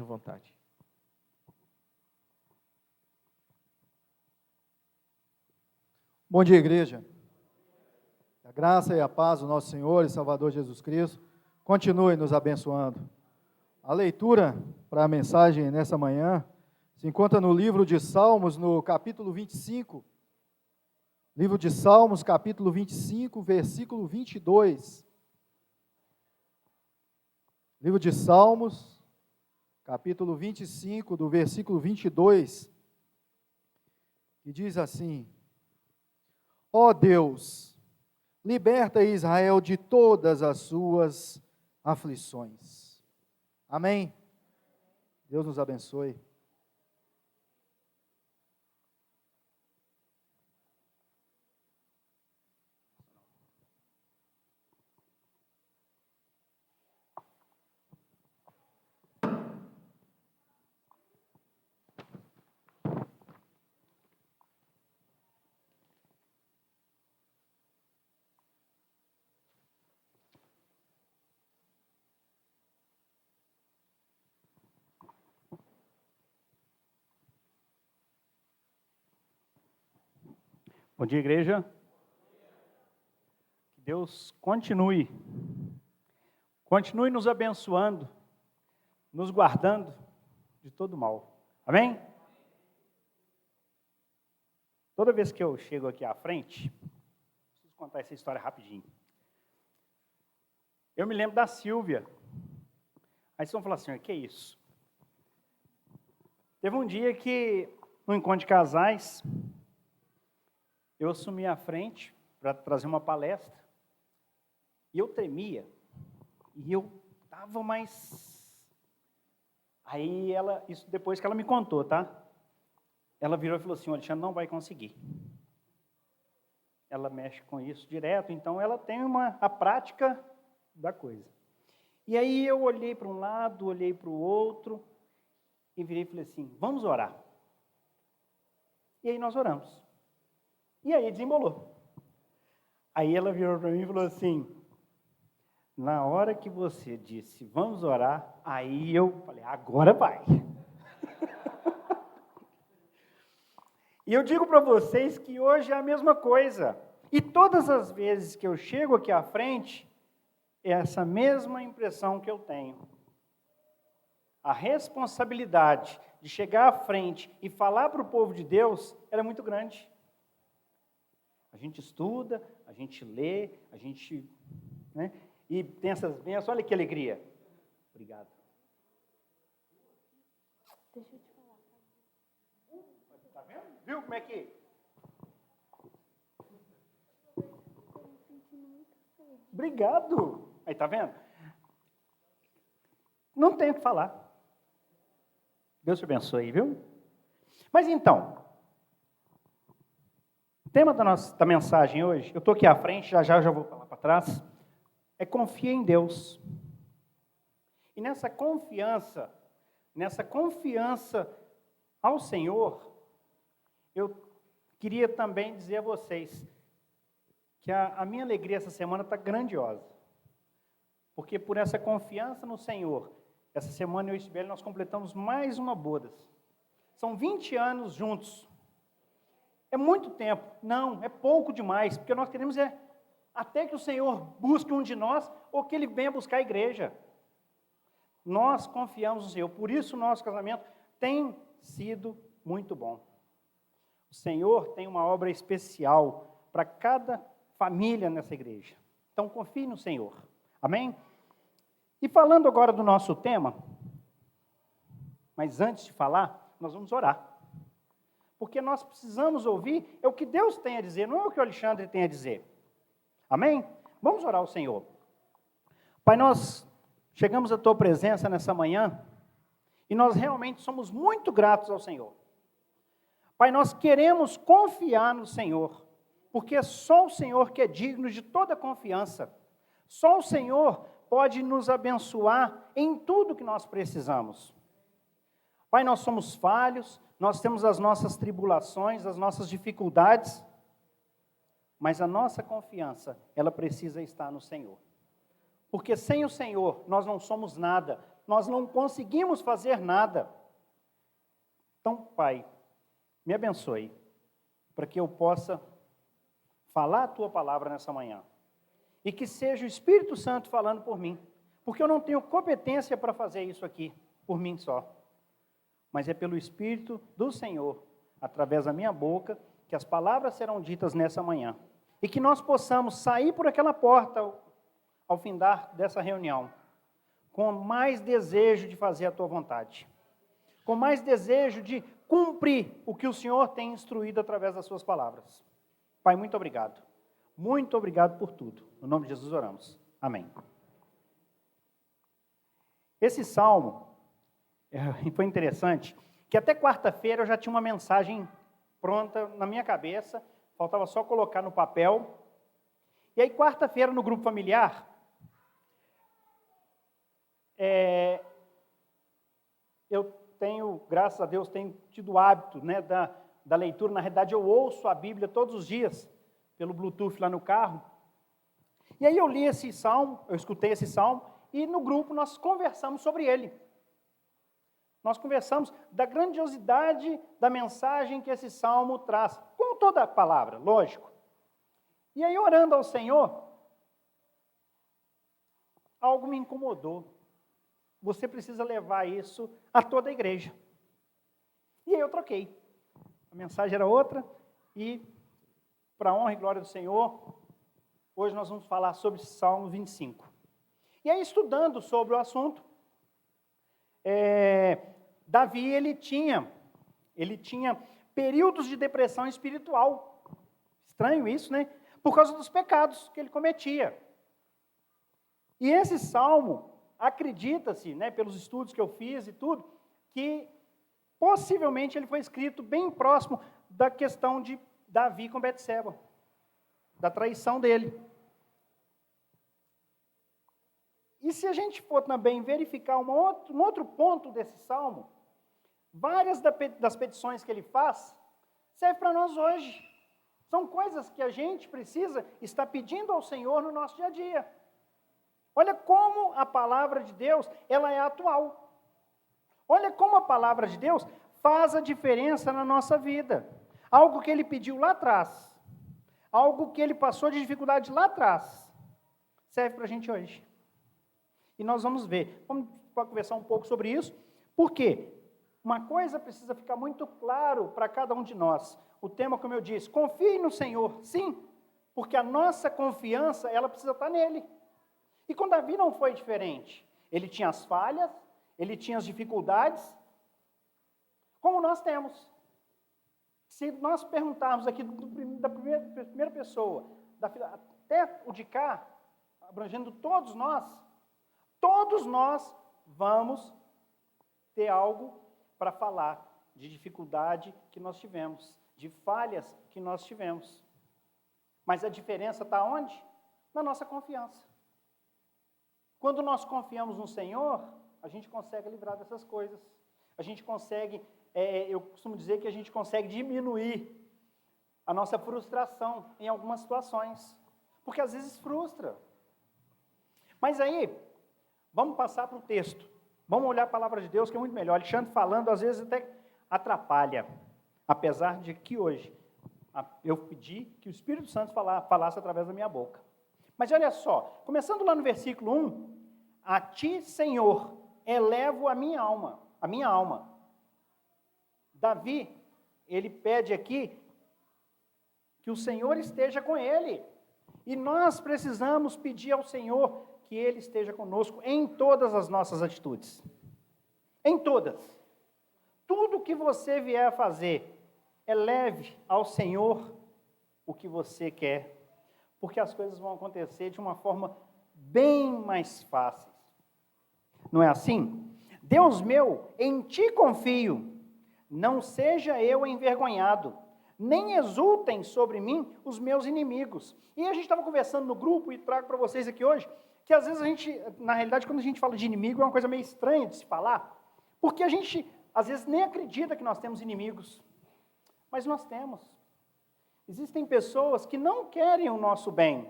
à vontade. Bom dia, igreja. A graça e a paz do nosso Senhor e Salvador Jesus Cristo continue nos abençoando. A leitura para a mensagem nessa manhã se encontra no livro de Salmos, no capítulo 25. Livro de Salmos, capítulo 25, versículo 22. Livro de Salmos, capítulo 25, do versículo 22, que diz assim: Ó Deus, liberta Israel de todas as suas aflições. Amém? Deus nos abençoe. Bom dia, igreja. Que Deus continue nos abençoando, nos guardando de todo mal. Amém? Toda vez que eu chego aqui à frente, preciso contar essa história rapidinho. Eu me lembro da Silvia. Aí vocês vão falar assim: o que é isso? Teve um dia que, no encontro de casais, eu assumi a frente para trazer uma palestra, e eu tremia, e eu estava mais... Aí ela, isso depois que ela me contou, tá? Ela virou e falou assim: Alexandre, não vai conseguir. Ela mexe com isso direto, então ela tem a prática da coisa. E aí eu olhei para um lado, olhei para o outro, e virei e falei assim: vamos orar. E aí nós oramos. E aí desembolou. Aí ela virou para mim e falou assim: na hora que você disse, vamos orar, aí eu falei, agora vai. E eu digo para vocês que hoje é a mesma coisa. E todas as vezes que eu chego aqui à frente, é essa mesma impressão que eu tenho. A responsabilidade de chegar à frente e falar para o povo de Deus, ela é muito grande. A gente estuda, a gente lê, a gente... né? E tem essas bênçãos, olha que alegria. Obrigado. Deixa eu te falar. Tá vendo? Viu como é que... Obrigado. Aí, tá vendo? Não tenho o que falar. Deus te abençoe, viu? Mas então, o tema da mensagem hoje, eu estou aqui à frente, já eu vou falar para trás, é confia em Deus. E nessa confiança ao Senhor, eu queria também dizer a vocês que a minha alegria essa semana está grandiosa. Porque por essa confiança no Senhor, essa semana eu e Sibeli, nós completamos mais uma bodas. São 20 anos juntos. É muito tempo? Não, é pouco demais, porque nós queremos até que o Senhor busque um de nós, ou que Ele venha buscar a igreja. Nós confiamos no Senhor, por isso o nosso casamento tem sido muito bom. O Senhor tem uma obra especial para cada família nessa igreja. Então confie no Senhor. Amém? E falando agora do nosso tema, mas antes de falar, nós vamos orar. Porque nós precisamos ouvir o que Deus tem a dizer, não é o que o Alexandre tem a dizer. Amém? Vamos orar ao Senhor. Pai, nós chegamos à Tua presença nessa manhã e nós realmente somos muito gratos ao Senhor. Pai, nós queremos confiar no Senhor, porque é só o Senhor que é digno de toda confiança. Só o Senhor pode nos abençoar em tudo que nós precisamos. Pai, nós somos falhos, nós temos as nossas tribulações, as nossas dificuldades, mas a nossa confiança, ela precisa estar no Senhor. Porque sem o Senhor, nós não somos nada, nós não conseguimos fazer nada. Então, Pai, me abençoe, para que eu possa falar a Tua palavra nessa manhã. E que seja o Espírito Santo falando por mim, porque eu não tenho competência para fazer isso aqui, por mim só. Mas é pelo Espírito do Senhor, através da minha boca, que as palavras serão ditas nessa manhã. E que nós possamos sair por aquela porta, ao findar dessa reunião, com mais desejo de fazer a Tua vontade, com mais desejo de cumprir o que o Senhor tem instruído através das Suas palavras. Pai, muito obrigado. Muito obrigado por tudo. No nome de Jesus oramos. Amém. Esse salmo foi interessante, que até quarta-feira eu já tinha uma mensagem pronta na minha cabeça, faltava só colocar no papel. E aí, quarta-feira, no grupo familiar, eu tenho, graças a Deus, tenho tido o hábito, né, da leitura. Na realidade, eu ouço a Bíblia todos os dias, pelo Bluetooth lá no carro. E aí eu li esse salmo, eu escutei esse salmo, e no grupo nós conversamos sobre ele. Nós conversamos da grandiosidade da mensagem que esse salmo traz, como toda a palavra, lógico. E aí, orando ao Senhor, algo me incomodou. Você precisa levar isso a toda a igreja. E aí eu troquei. A mensagem era outra, e para a honra e glória do Senhor, hoje nós vamos falar sobre Salmo 25. E aí, estudando sobre o assunto, Davi, ele tinha períodos de depressão espiritual. Estranho isso, né? Por causa dos pecados que ele cometia. E esse salmo, acredita-se, né, pelos estudos que eu fiz e tudo, que possivelmente ele foi escrito bem próximo da questão de Davi com Betseba, da traição dele. E se a gente for também verificar um outro ponto desse salmo, várias das petições que ele faz, servem para nós hoje. São coisas que a gente precisa estar pedindo ao Senhor no nosso dia a dia. Olha como a palavra de Deus, ela é atual. Olha como a palavra de Deus faz a diferença na nossa vida. Algo que ele pediu lá atrás, algo que ele passou de dificuldade lá atrás, serve para a gente hoje. E nós vamos ver, vamos conversar um pouco sobre isso, porque uma coisa precisa ficar muito claro para cada um de nós. O tema, como eu disse, confie no Senhor, sim, porque a nossa confiança, ela precisa estar nele. E com Davi não foi diferente. Ele tinha as falhas, ele tinha as dificuldades, como nós temos. Se nós perguntarmos aqui da primeira pessoa, até o de cá, abrangendo todos nós vamos ter algo para falar de dificuldade que nós tivemos, de falhas que nós tivemos. Mas a diferença está onde? Na nossa confiança. Quando nós confiamos no Senhor, a gente consegue livrar dessas coisas. A gente consegue, eu costumo dizer que a gente consegue diminuir a nossa frustração em algumas situações. Porque às vezes frustra. Mas aí, vamos passar para o texto. Vamos olhar a palavra de Deus, que é muito melhor. Alexandre falando, às vezes até atrapalha. Apesar de que hoje eu pedi que o Espírito Santo falasse através da minha boca. Mas olha só, começando lá no versículo 1, a ti, Senhor, elevo a minha alma. Davi, ele pede aqui que o Senhor esteja com ele. E nós precisamos pedir ao Senhor que Ele esteja conosco em todas as nossas atitudes. Em todas. Tudo que você vier a fazer, eleve ao Senhor o que você quer, porque as coisas vão acontecer de uma forma bem mais fácil. Não é assim? Deus meu, em Ti confio, não seja eu envergonhado, nem exultem sobre mim os meus inimigos. E a gente estava conversando no grupo, e trago para vocês aqui hoje, que às vezes a gente, na realidade, quando a gente fala de inimigo, é uma coisa meio estranha de se falar, porque a gente, às vezes, nem acredita que nós temos inimigos, mas nós temos. Existem pessoas que não querem o nosso bem,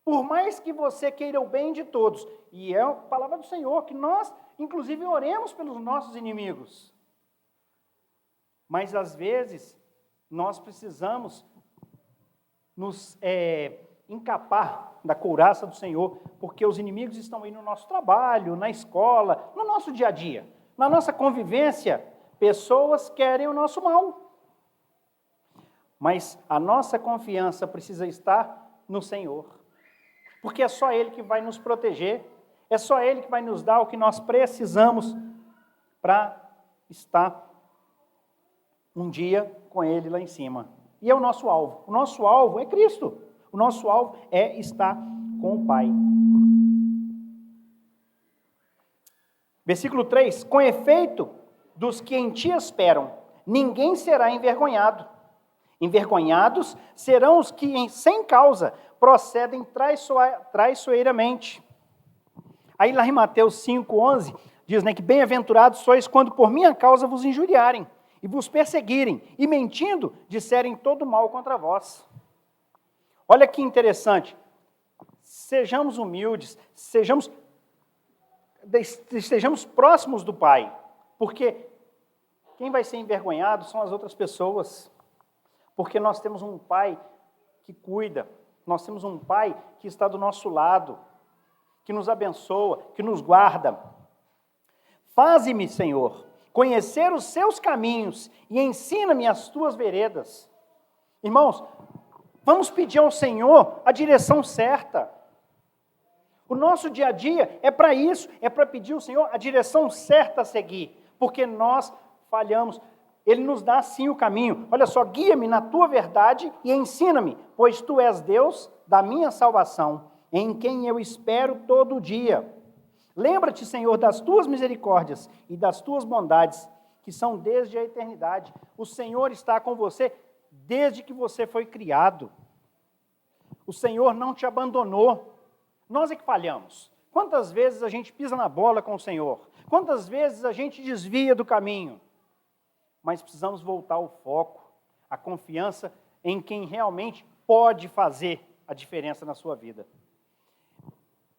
Por mais que você queira o bem de todos, e é a palavra do Senhor, que nós, inclusive, oremos pelos nossos inimigos. Mas, às vezes, nós precisamos nos encapar da couraça do Senhor, porque os inimigos estão aí no nosso trabalho, na escola, no nosso dia a dia, na nossa convivência. Pessoas querem o nosso mal. Mas a nossa confiança precisa estar no Senhor, porque é só Ele que vai nos proteger, é só Ele que vai nos dar o que nós precisamos para estar um dia com Ele lá em cima. E é o nosso alvo. O nosso alvo é Cristo. O nosso alvo é estar com o Pai. Versículo 3: com efeito, dos que em ti esperam, ninguém será envergonhado. Envergonhados serão os que, sem causa, procedem traiçoeiramente. Aí lá em Mateus 5,11, diz, que bem-aventurados sois quando por minha causa vos injuriarem, e vos perseguirem, e mentindo, disserem todo mal contra vós. Olha que interessante, sejamos humildes, estejamos próximos do Pai, porque quem vai ser envergonhado são as outras pessoas, porque nós temos um Pai que cuida, nós temos um Pai que está do nosso lado, que nos abençoa, que nos guarda. Faze-me, Senhor, conhecer os seus caminhos e ensina-me as tuas veredas. Irmãos, vamos pedir ao Senhor a direção certa. O nosso dia a dia é para isso, é para pedir ao Senhor a direção certa a seguir, porque nós falhamos. Ele nos dá sim o caminho. Olha só, guia-me na tua verdade e ensina-me, pois tu és Deus da minha salvação, em quem eu espero todo dia. Lembra-te, Senhor, das tuas misericórdias e das tuas bondades, que são desde a eternidade. O Senhor está com você desde que você foi criado. O Senhor não te abandonou. Nós é que falhamos. Quantas vezes a gente pisa na bola com o Senhor? Quantas vezes a gente desvia do caminho? Mas precisamos voltar ao foco, a confiança em quem realmente pode fazer a diferença na sua vida.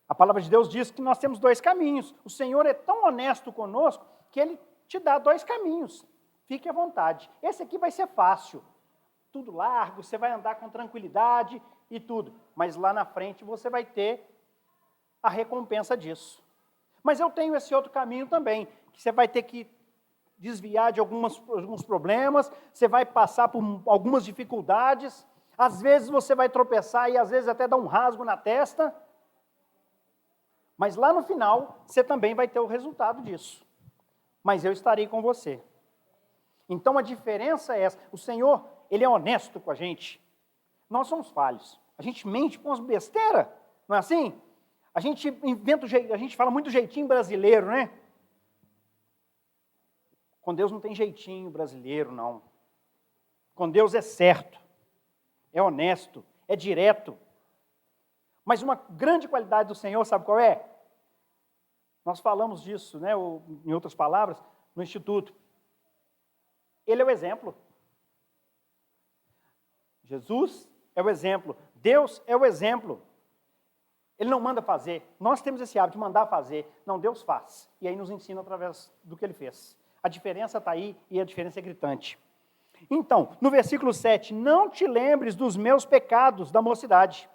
A palavra de Deus diz que nós temos dois caminhos. O Senhor é tão honesto conosco que Ele te dá dois caminhos. Fique à vontade. Esse aqui vai ser fácil. Tudo largo, você vai andar com tranquilidade e tudo. Mas lá na frente você vai ter a recompensa disso. Mas eu tenho esse outro caminho também, que você vai ter que desviar de alguns problemas, você vai passar por algumas dificuldades, às vezes você vai tropeçar e às vezes até dar um rasgo na testa, mas lá no final você também vai ter o resultado disso. Mas eu estarei com você. Então a diferença é essa, o Senhor, Ele é honesto com a gente. Nós somos falhos, a gente mente com as besteiras, não é assim? A gente inventa, a gente fala muito jeitinho brasileiro, né? Com Deus não tem jeitinho brasileiro, não. Com Deus é certo, é honesto, é direto. Mas uma grande qualidade do Senhor, sabe qual é? Nós falamos disso, né, em outras palavras, no Instituto. Ele é o exemplo. Jesus é o exemplo. Deus é o exemplo. Ele não manda fazer. Nós temos esse hábito de mandar fazer. Não, Deus faz. E aí nos ensina através do que Ele fez. A diferença está aí e a diferença é gritante. Então, no versículo 7, não te lembres dos meus pecados da mocidade,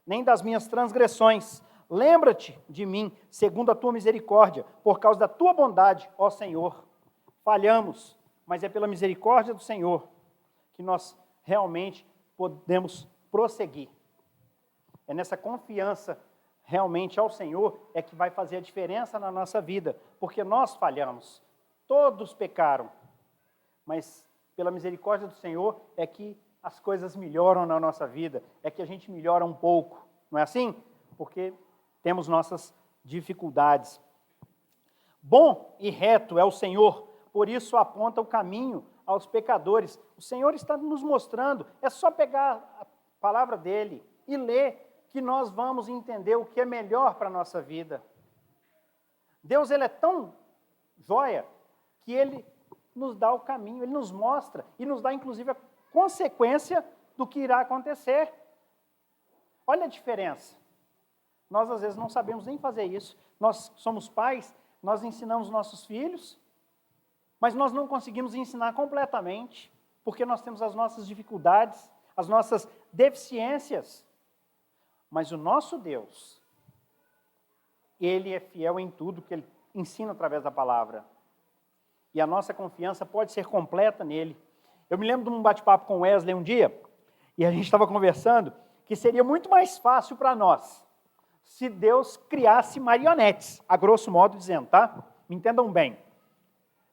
nem das minhas transgressões. Lembra-te de mim, segundo a tua misericórdia, por causa da tua bondade, ó Senhor. Falhamos, mas é pela misericórdia do Senhor que nós realmente podemos prosseguir. É nessa confiança realmente ao Senhor é que vai fazer a diferença na nossa vida, porque nós falhamos. Todos pecaram, mas pela misericórdia do Senhor é que as coisas melhoram na nossa vida, é que a gente melhora um pouco, não é assim? Porque temos nossas dificuldades. Bom e reto é o Senhor, por isso aponta o caminho aos pecadores. O Senhor está nos mostrando, é só pegar a palavra dEle e ler, que nós vamos entender o que é melhor para a nossa vida. Deus, Ele é tão joia, que Ele nos dá o caminho, Ele nos mostra e nos dá, inclusive, a consequência do que irá acontecer. Olha a diferença. Nós, às vezes, não sabemos nem fazer isso. Nós somos pais, nós ensinamos nossos filhos, mas nós não conseguimos ensinar completamente, porque nós temos as nossas dificuldades, as nossas deficiências. Mas o nosso Deus, Ele é fiel em tudo que Ele ensina através da palavra. E a nossa confiança pode ser completa nele. Eu me lembro de um bate-papo com o Wesley um dia, e a gente estava conversando, que seria muito mais fácil para nós, se Deus criasse marionetes, a grosso modo dizendo, tá? Me entendam bem.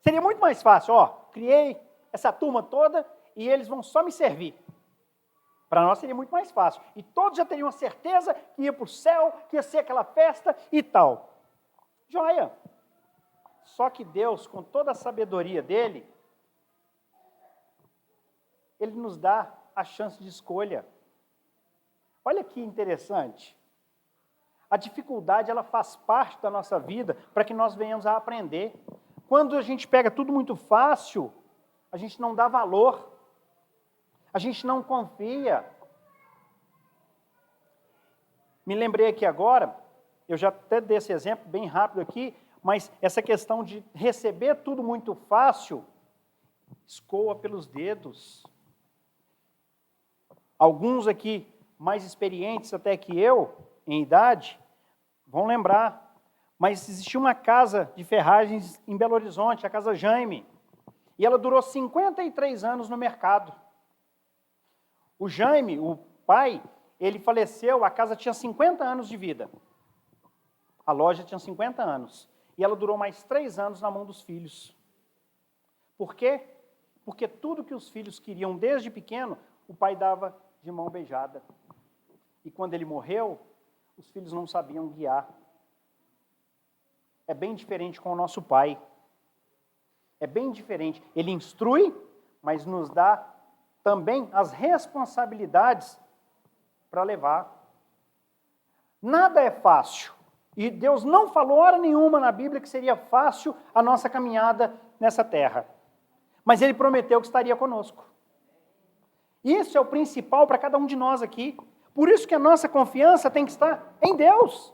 Seria muito mais fácil, criei essa turma toda e eles vão só me servir. Para nós seria muito mais fácil. E todos já teriam a certeza que ia para o céu, que ia ser aquela festa e tal. Joia! Só que Deus, com toda a sabedoria dele, Ele nos dá a chance de escolha. Olha que interessante. A dificuldade, ela faz parte da nossa vida para que nós venhamos a aprender. Quando a gente pega tudo muito fácil, a gente não dá valor. A gente não confia. Me lembrei aqui agora, eu já até dei esse exemplo bem rápido aqui, mas essa questão de receber tudo muito fácil, escoa pelos dedos. Alguns aqui, mais experientes até que eu, em idade, vão lembrar, mas existia uma casa de ferragens em Belo Horizonte, a Casa Jaime, e ela durou 53 anos no mercado. O Jaime, o pai, ele faleceu, a casa tinha 50 anos de vida. A loja tinha 50 anos. E ela durou mais 3 anos na mão dos filhos. Por quê? Porque tudo que os filhos queriam desde pequeno, o pai dava de mão beijada. E quando ele morreu, os filhos não sabiam guiar. É bem diferente com o nosso pai. É bem diferente. Ele instrui, mas nos dá também as responsabilidades para levar. Nada é fácil. E Deus não falou hora nenhuma na Bíblia que seria fácil a nossa caminhada nessa terra. Mas Ele prometeu que estaria conosco. Isso é o principal para cada um de nós aqui. Por isso que a nossa confiança tem que estar em Deus.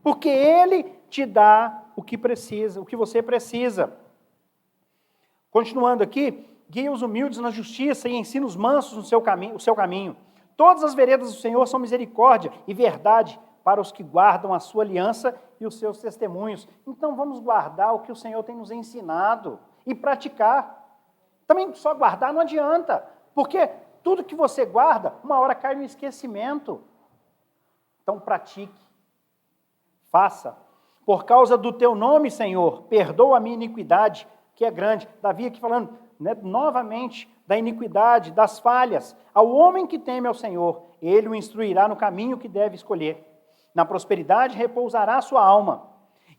Porque Ele te dá o que precisa, o que você precisa. Continuando aqui, guia os humildes na justiça e ensina os mansos no o seu caminho. Todas as veredas do Senhor são misericórdia e verdade para os que guardam a sua aliança e os seus testemunhos. Então vamos guardar o que o Senhor tem nos ensinado e praticar. Também só guardar não adianta, porque tudo que você guarda, uma hora cai no esquecimento. Então pratique, faça. Por causa do teu nome, Senhor, perdoa a minha iniquidade, que é grande. Davi aqui falando, novamente, da iniquidade, das falhas. Ao homem que teme ao Senhor, ele o instruirá no caminho que deve escolher. Na prosperidade repousará a sua alma,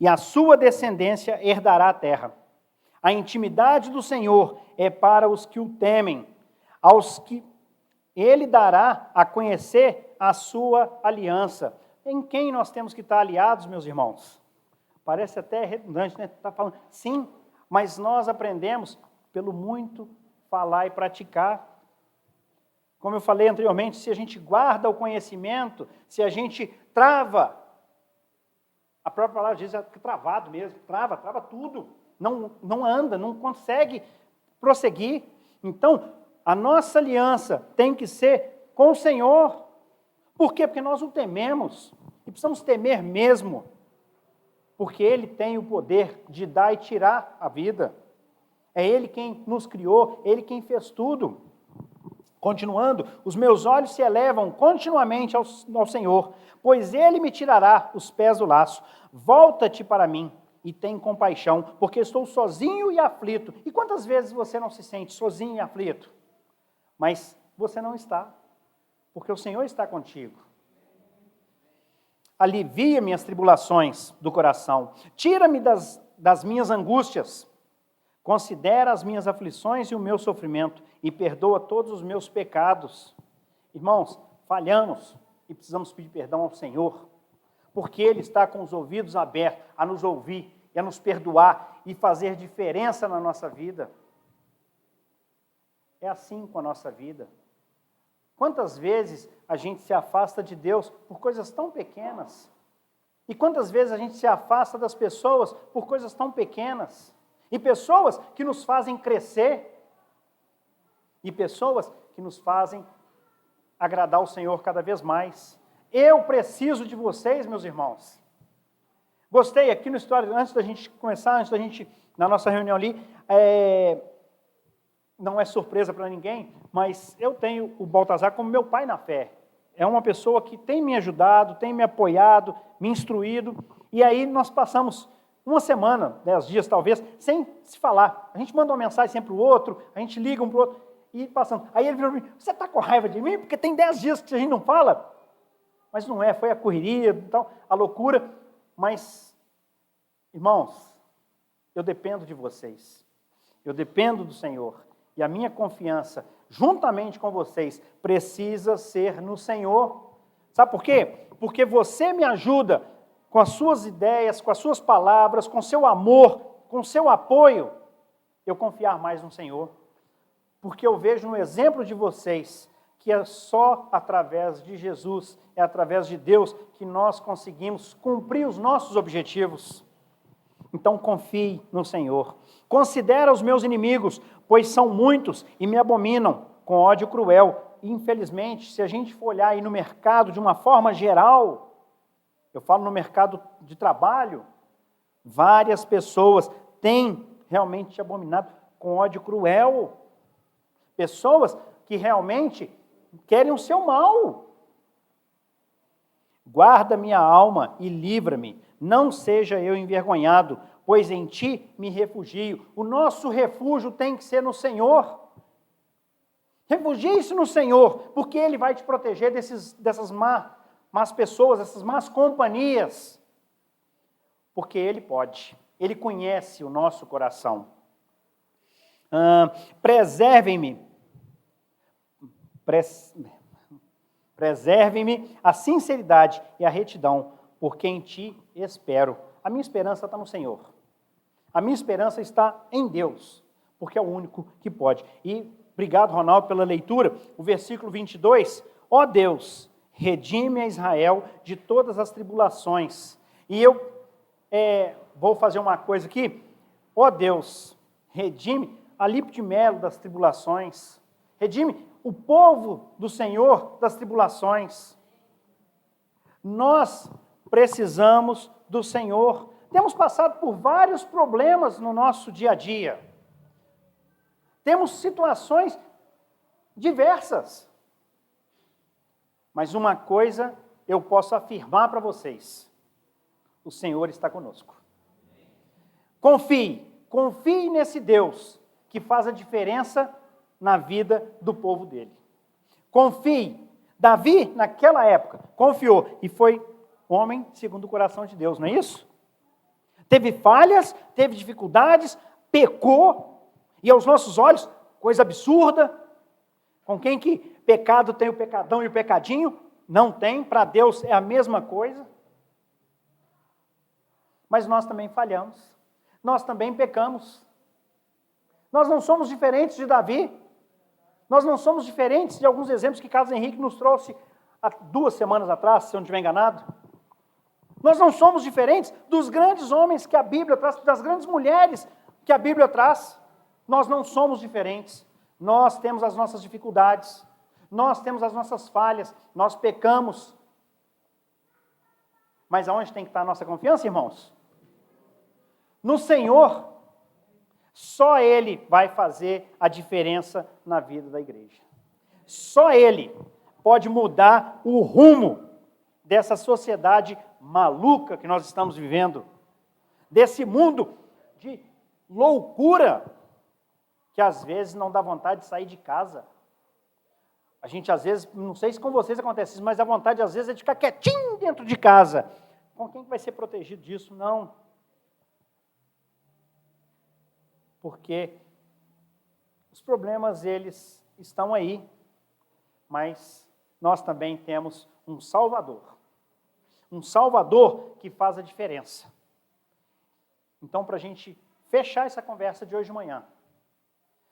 e a sua descendência herdará a terra. A intimidade do Senhor é para os que o temem, aos que ele dará a conhecer a sua aliança. Em quem nós temos que estar aliados, meus irmãos? Parece até redundante, né? Está falando, sim, mas nós aprendemos pelo muito falar e praticar. Como eu falei anteriormente, se a gente guarda o conhecimento, se a gente trava, a própria palavra diz que é travado mesmo, trava tudo, não anda, não consegue prosseguir. Então, a nossa aliança tem que ser com o Senhor. Por quê? Porque nós o tememos, e precisamos temer mesmo, porque Ele tem o poder de dar e tirar a vida. É Ele quem nos criou, Ele quem fez tudo. Continuando, os meus olhos se elevam continuamente ao Senhor, pois Ele me tirará os pés do laço. Volta-te para mim e tem compaixão, porque estou sozinho e aflito. E quantas vezes você não se sente sozinho e aflito? Mas você não está, porque o Senhor está contigo. Alivia minhas tribulações do coração, tira-me das minhas angústias, considera as minhas aflições e o meu sofrimento e perdoa todos os meus pecados. Irmãos, falhamos e precisamos pedir perdão ao Senhor, porque Ele está com os ouvidos abertos a nos ouvir e a nos perdoar e fazer diferença na nossa vida. É assim com a nossa vida. Quantas vezes a gente se afasta de Deus por coisas tão pequenas? E quantas vezes a gente se afasta das pessoas por coisas tão pequenas? E pessoas que nos fazem crescer, e pessoas que nos fazem agradar o Senhor cada vez mais. Eu preciso de vocês, meus irmãos. Gostei aqui no história, antes da gente começar, na nossa reunião ali, não é surpresa para ninguém, mas eu tenho o Baltazar como meu pai na fé. É uma pessoa que tem me ajudado, tem me apoiado, me instruído, e aí nós passamos uma semana, 10 dias talvez, sem se falar. A gente manda uma mensagem sempre para o outro, a gente liga um para o outro, e passando. Aí ele virou para mim, você está com raiva de mim? Porque tem 10 dias que a gente não fala. Mas não é, foi a correria, então, a loucura. Mas, irmãos, eu dependo de vocês. Eu dependo do Senhor. E a minha confiança, juntamente com vocês, precisa ser no Senhor. Sabe por quê? Porque você me ajuda com as suas ideias, com as suas palavras, com seu amor, com seu apoio, eu confiar mais no Senhor. Porque eu vejo no exemplo de vocês que é só através de Jesus, é através de Deus que nós conseguimos cumprir os nossos objetivos. Então confie no Senhor. Considera os meus inimigos, pois são muitos e me abominam com ódio cruel. E, infelizmente, se a gente for olhar aí no mercado de uma forma geral, eu falo no mercado de trabalho, várias pessoas têm realmente te abominado com ódio cruel. Pessoas que realmente querem o seu mal. Guarda minha alma e livra-me, não seja eu envergonhado, pois em ti me refugio. O nosso refúgio tem que ser no Senhor. Refugie-se no Senhor, porque Ele vai te proteger dessas más pessoas, dessas más companhias. Porque Ele pode, Ele conhece o nosso coração. Preserve-me a sinceridade e a retidão, porque em ti espero. A minha esperança está no Senhor. A minha esperança está em Deus, porque é o único que pode. E obrigado, Ronaldo, pela leitura. O versículo 22, ó Deus, redime a Israel de todas as tribulações. E eu vou fazer uma coisa aqui. Ó Deus, redime a Lipe de Melo das tribulações. Redime o povo do Senhor das tribulações. Nós precisamos do Senhor. Temos passado por vários problemas no nosso dia a dia. Temos situações diversas. Mas uma coisa eu posso afirmar para vocês: o Senhor está conosco. Confie nesse Deus que faz a diferença na vida do povo dele. Confie. Davi, naquela época, confiou e foi homem segundo o coração de Deus, não é isso? Teve falhas, teve dificuldades, pecou, e aos nossos olhos, coisa absurda. Com quem que pecado tem o pecadão e o pecadinho? Não tem, para Deus é a mesma coisa. Mas nós também falhamos, nós também pecamos. Nós não somos diferentes de Davi, nós não somos diferentes de alguns exemplos que Carlos Henrique nos trouxe há 2 semanas atrás, se eu não estiver enganado. Nós não somos diferentes dos grandes homens que a Bíblia traz, das grandes mulheres que a Bíblia traz. Nós não somos diferentes. Nós temos as nossas dificuldades, nós temos as nossas falhas, nós pecamos. Mas aonde tem que estar a nossa confiança, irmãos? No Senhor. Só Ele vai fazer a diferença na vida da igreja. Só Ele pode mudar o rumo dessa sociedade maluca que nós estamos vivendo, desse mundo de loucura, que às vezes não dá vontade de sair de casa. A gente às vezes, não sei se com vocês acontece isso, mas a vontade às vezes é de ficar quietinho dentro de casa. Com quem vai ser protegido disso? Não. Porque os problemas, eles estão aí, mas nós também temos um Salvador que faz a diferença. Então, para a gente fechar essa conversa de hoje de manhã,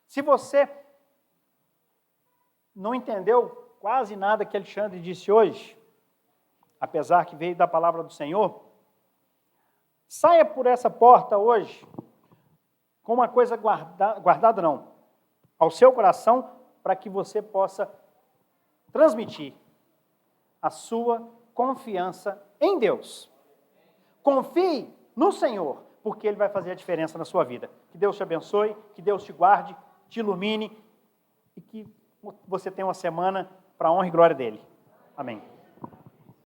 se você não entendeu quase nada que Alexandre disse hoje, apesar que veio da palavra do Senhor, saia por essa porta hoje com uma coisa guardada não, ao seu coração, para que você possa transmitir a sua confiança em Deus. Confie no Senhor, porque Ele vai fazer a diferença na sua vida. Que Deus te abençoe, que Deus te guarde, te ilumine e que você tenha uma semana para a honra e glória dEle. Amém.